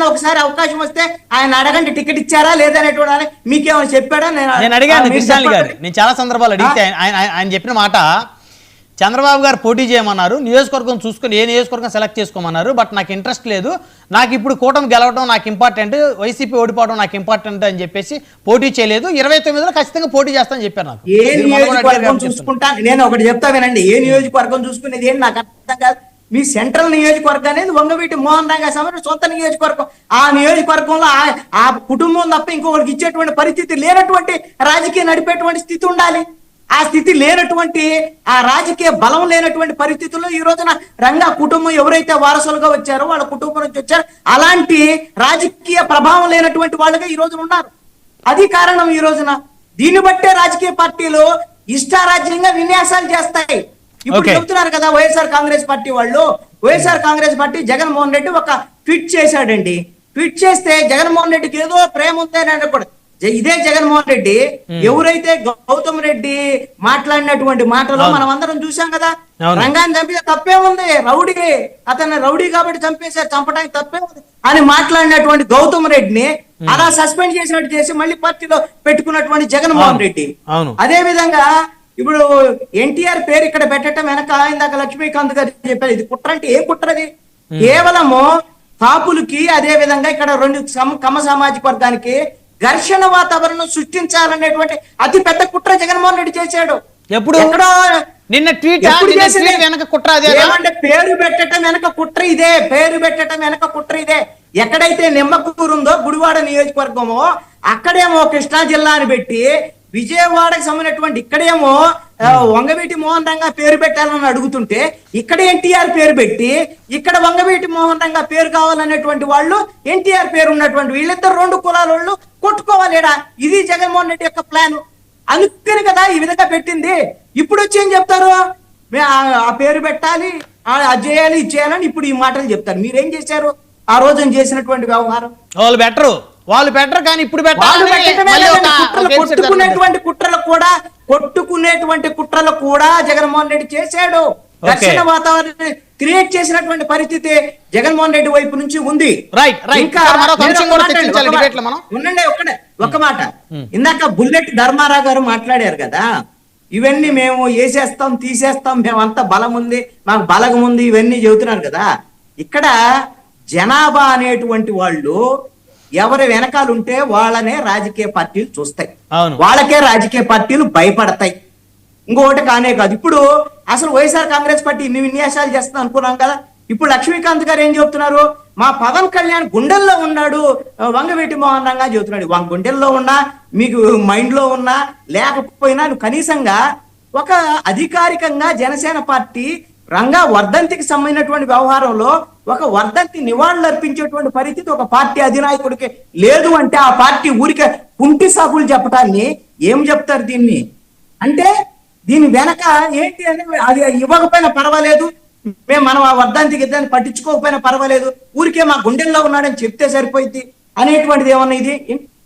ఒకసారి అవకాశం వస్తే ఆయన అడగండి టికెట్ ఇచ్చారా లేదనేటువంటి మీకేమైనా చెప్పాడా? నేను అడిగాను కృష్ణాని గారు, నేను చాలా సందర్భాలు అడిగితే ఆయన చెప్పిన మాట చంద్రబాబు గారు పోటీ చేయమన్నారు, నియోజకవర్గం చూసుకొని ఏ నియోజకవర్గం సెలెక్ట్ చేసుకోమన్నారు, బట్ నాకు ఇంట్రెస్ట్ లేదు, నాకు ఇప్పుడు కూటమి గెలవడం నాకు ఇంపార్టెంట్, వైసీపీ ఓడిపోవడం నాకు ఇంపార్టెంట్ అని చెప్పేసి పోటీ చేయలేదు, 29లో ఖచ్చితంగా పోటీ చేస్తానని చెప్పారు. నాకు ఏ నియోజకవర్గం చూసుకుంటా నేను ఒకటి చెప్తా వినండి, ఏ నియోజకవర్గం చూసుకునేది ఏంటి నాకు అర్థం కాదు. మీ సెంట్రల్ నియోజకవర్గం అనేది వంగవీటి మోహన్ రంగా సమయం సొంత నియోజకవర్గం. ఆ నియోజకవర్గంలో ఆ కుటుంబం తప్ప ఇంకొకరికి ఇచ్చేటువంటి పరిస్థితి లేనటువంటి రాజకీయం నడిపేటువంటి స్థితి ఉండాలి. ఆ స్థితి లేనటువంటి, ఆ రాజకీయ బలం లేనటువంటి పరిస్థితుల్లో ఈ రోజున రంగా కుటుంబం ఎవరైతే వారసులుగా వచ్చారో వాళ్ళ కుటుంబం నుంచి వచ్చారో అలాంటి రాజకీయ ప్రభావం లేనటువంటి వాళ్ళుగా ఈ రోజున ఉన్నారు. అది కారణం ఈ రోజున. దీన్ని బట్టే రాజకీయ పార్టీలు ఇష్టారాజ్యంగా విన్యాసాలు చేస్తాయి. ఇప్పుడు చెప్తున్నారు కదా వైఎస్ఆర్ కాంగ్రెస్ పార్టీ వాళ్ళు, వైఎస్ఆర్ కాంగ్రెస్ పార్టీ జగన్మోహన్ రెడ్డి ఒక ట్వీట్ చేశాడండి. ట్వీట్ చేస్తే జగన్మోహన్ రెడ్డికి ఏదో ప్రేమ ఉందని అనకూడదు. ఇదే జగన్మోహన్ రెడ్డి ఎవరైతే గౌతమ్ రెడ్డి మాట్లాడినటువంటి మాటలు మనం అందరం చూసాం కదా, రంగాన్ని చంపితే తప్పే ఉంది, రౌడీ, అతన్ని రౌడీ కాబట్టి చంపేశారు, చంపడానికి తప్పే ఉంది అని మాట్లాడినటువంటి గౌతమ్ రెడ్డిని అలా సస్పెండ్ చేసినట్టు చేసి మళ్ళీ పార్టీలో పెట్టుకున్నటువంటి జగన్మోహన్ రెడ్డి. అదే విధంగా ఇప్పుడు ఎన్టీఆర్ పేరు ఇక్కడ పెట్టడం వెనక ఇందాక లక్ష్మీకాంత్ గారు చెప్పారు, ఇది కుట్ర అంటే ఏ కుట్రది? కేవలము కాపులకి అదే విధంగా ఇక్కడ రెండు కమ్మ సామాజిక వర్గానికి ఘర్షణ వాతావరణం సృష్టించాలనేటువంటి అతి పెద్ద కుట్ర జగన్మోహన్ రెడ్డి చేశాడు. ఎప్పుడు నిన్న ట్వీట్ వెనక కుట్ర ఏమంటే పేరు పెట్టడం వెనక కుట్ర ఇదే, పేరు పెట్టడం వెనక కుట్ర ఇదే. ఎక్కడైతే నిమ్మకూరు ఉందో గుడివాడ నియోజకవర్గమో అక్కడేమో కృష్ణా జిల్లా అని పెట్టి, విజయవాడకి సంబంధించినటువంటి ఇక్కడేమో వంగవీటి మోహన్ రంగా పేరు పెట్టాలని అడుగుతుంటే ఇక్కడ ఎన్టీఆర్ పేరు పెట్టి, ఇక్కడ వంగవీటి మోహన్ రంగా పేరు కావాలనేటువంటి వాళ్ళు ఎన్టీఆర్ పేరు ఉన్నటువంటి వీళ్ళిద్దరు రెండు కులాల వాళ్ళు కొట్టుకోవాలేడా? ఇది జగన్మోహన్ రెడ్డి యొక్క ప్లాన్. అందుకని కదా ఈ విధంగా పెట్టింది. ఇప్పుడు వచ్చి ఏం చెప్తారు, ఆ పేరు పెట్టాలి, అది చేయాలి, ఇది చేయాలని ఇప్పుడు ఈ మాటలు చెప్తారు. మీరేం చేశారు ఆ రోజు చేసినటువంటి వ్యవహారం? వాళ్ళు పెట్టరు కానీ ఇప్పుడు కొట్టుకునేటువంటి కుట్రలు కూడా జగన్మోహన్ రెడ్డి చేశాడు. ఘర్షణ వాతావరణం క్రియేట్ చేసినటువంటి పరిస్థితి జగన్మోహన్ రెడ్డి వైపు నుంచి ఉంది. ఉండండి ఒక మాట, ఇందాక బుల్లెట్ ధర్మారావు గారు మాట్లాడారు కదా, ఇవన్నీ మేము వేసేస్తాం తీసేస్తాం, మేమంతా బలం ఉంది, మాకు బలగం ఉంది, ఇవన్నీ చెబుతున్నారు కదా. ఇక్కడ జనాభా అనేటువంటి వాళ్ళు ఎవరి వెనకాలంటే వాళ్ళనే రాజకీయ పార్టీలు చూస్తాయి, వాళ్ళకే రాజకీయ పార్టీలు భయపడతాయి. ఇంకొకటి కానే కాదు, ఇప్పుడు అసలు వైఎస్ఆర్ కాంగ్రెస్ పార్టీ ఇన్ని విన్యాసాలు చేస్తుంది అనుకున్నాం కదా. ఇప్పుడు లక్ష్మీకాంత్ గారు ఏం చెబుతున్నారు, మా పవన్ కళ్యాణ్ గుండెల్లో ఉన్నాడు వంగవీటి మోహన్ రంగా చెబుతున్నాడు. గుండెల్లో ఉన్నా, మీకు మైండ్ లో ఉన్నా లేకపోయినా కనీసంగా ఒక అధికారికంగా జనసేన పార్టీ రంగా వర్ధంతికి సంబంధించినటువంటి వ్యవహారంలో ఒక వర్ధంతి నివాళులు అర్పించేటువంటి పరిస్థితి ఒక పార్టీ అధినాయకుడికి లేదు అంటే ఆ పార్టీ ఊరికే కుంటి సాకులు చెప్పటాన్ని ఏం చెప్తారు దీన్ని అంటే? దీని వెనక ఏంటి అంటే, అది ఇవ్వకపోయినా పర్వాలేదు, మేము మనం ఆ వర్ధంతికి ఇద్దరిని పట్టించుకోకపోయినా పర్వాలేదు, ఊరికే మా గుండెల్లో ఉన్నాడని చెప్తే సరిపోయింది అనేటువంటిది ఏమన్నా ఇది?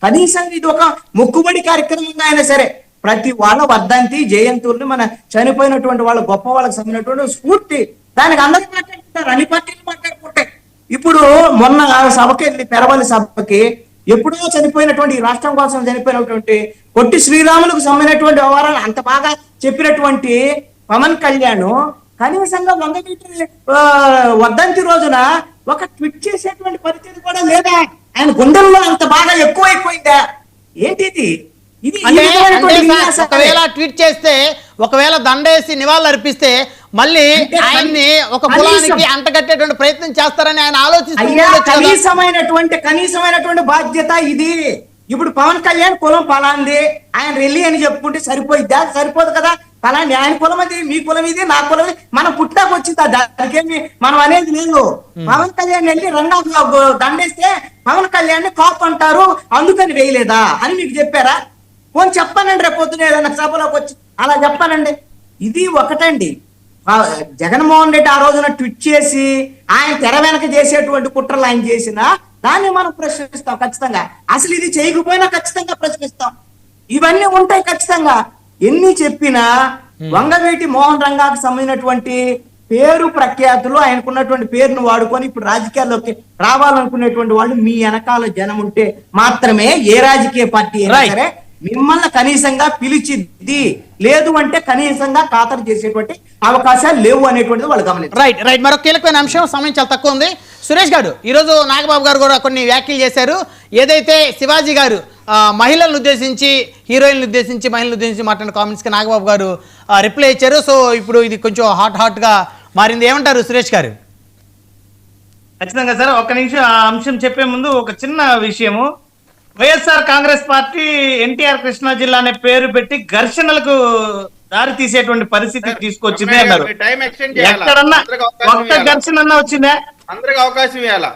కనీసం ఇది ఒక మొక్కుబడి కార్యక్రమంగా అయినా సరే ప్రతి వాళ్ళ వర్ధంతి జయంతుల్ని మన చనిపోయినటువంటి వాళ్ళ గొప్ప వాళ్ళకి సంబంధించినటువంటి స్ఫూర్తి, దానికి అందరూ మాట్లాడుకుంటారు, అన్ని పార్టీలు మాట్లాడుకుంటాయి. ఇప్పుడు మొన్న సభకి వెళ్ళి పెరవల్లి సభకి ఎప్పుడో చనిపోయినటువంటి రాష్ట్రం కోసం చనిపోయినటువంటి పొట్టి శ్రీరాములకు సంబంధించినటువంటి వ్యవహారాలు అంత బాగా చెప్పినటువంటి పవన్ కళ్యాణ్ కనీసంగా వంగవీటి వర్ధంతి రోజున ఒక ట్వీట్ చేసేటువంటి పరిస్థితి కూడా లేదా? ఆయన గుండెల్లో అంత బాగా ఎక్కువైపోయిందా ఏంటి? ఒకవేళ ట్వీట్ చేస్తే, ఒకవేళ దండేసి నివాళులు అర్పిస్తే మళ్ళీ ఆయన్ని ఒక కులానికి అంటగట్టేటువంటి ప్రయత్నం చేస్తారని ఆయన ఆలోచిస్తున్నారు. కనీసమైనటువంటి బాధ్యత ఇది. ఇప్పుడు పవన్ కళ్యాణ్ కులం పలాంది, ఆయన రెల్లి అని చెప్పుకుంటే సరిపోయిద్దా? సరిపోదు కదా. పలాంటి ఆయన కులం అది, మీ కులం ఇది, నా కులం ఇది, మనం పుట్టాకు వచ్చిందా? దానికేమి మనం అనేది లేదు. పవన్ కళ్యాణ్ వెళ్ళి రంగా దండేస్తే పవన్ కళ్యాణ్ కాపు అంటారు అందుకని వేయలేదా అని మీకు చెప్పారా? పోనీ చెప్పానండి, రేపు పొద్దున ఏదైనా సభలోకి వచ్చి అలా చెప్పానండి. ఇది ఒకటండి. జగన్మోహన్ రెడ్డి ఆ రోజున ట్వీట్ చేసి ఆయన తెర వెనక చేసేటువంటి కుట్రలు ఆయన చేసినా దాన్ని మనం ప్రశ్నిస్తాం ఖచ్చితంగా. అసలు ఇది చేయకపోయినా ఖచ్చితంగా ప్రశ్నిస్తాం. ఇవన్నీ ఉంటాయి ఖచ్చితంగా. ఎన్ని చెప్పినా వంగవీటి మోహన్ రంగాకు సంబంధించినటువంటి పేరు ప్రఖ్యాతులు ఆయనకున్నటువంటి పేరును వాడుకొని ఇప్పుడు రాజకీయాల్లోకి రావాలనుకునేటువంటి వాళ్ళు మీ వెనకాల జనం ఉంటే మాత్రమే ఏ రాజకీయ పార్టీ అయినా Right. సరే మిమ్మల్ని కనీసంగా పిలిచిద్ది, లేదు అంటే కనీసంగా ఖాతరు చేసేటువంటి అవకాశాలు లేవు అనేటువంటిది వాళ్ళు గమనించారు. రైట్ రైట్ మరొక కీలకమైన అంశం, సమయం చాలా తక్కువ ఉంది. సురేష్ గారు, ఈరోజు నాగబాబు గారు కూడా కొన్ని వ్యాఖ్యలు చేశారు. ఏదైతే శివాజీ గారు మహిళలను ఉద్దేశించి, హీరోయిన్లు ఉద్దేశించి, మహిళలను ఉద్దేశించి మాట్లాడిన కామెంట్స్కి నాగబాబు గారు రిప్లై ఇచ్చారు. సో ఇప్పుడు ఇది కొంచెం హాట్గా మారింది. ఏమంటారు సురేష్ గారు? ఖచ్చితంగా సార్, ఒక్క నిమిషం ఆ అంశం చెప్పే ముందు ఒక చిన్న విషయము. వైఎస్ఆర్ కాంగ్రెస్ పార్టీ ఎన్టీఆర్ కృష్ణా జిల్లా అనే పేరు పెట్టి ఘర్షణలకు దారి తీసేటువంటి పరిస్థితి తీసుకొచ్చింది అన్నారు. టైం ఎక్స్టెండ్ చేయాలా? ఎక్కడన్నా అందరికి అవకాశం ఒక్క ఇవ్వాలా? ఘర్షణ అన్నా వచ్చిందా? అందరికి అవకాశం ఇవ్వాలా?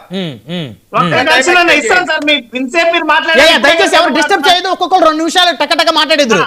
ఒక్క ఘర్షణ అన్నా ఇస్తాను సార్. మీ ఇంతసేపు మీరు దయచేసి ఎవరు డిస్టర్బ్ చేయదు, ఒక్కొక్కరు 2 నిమిషాలు టక మాట్లాడేద్దరు.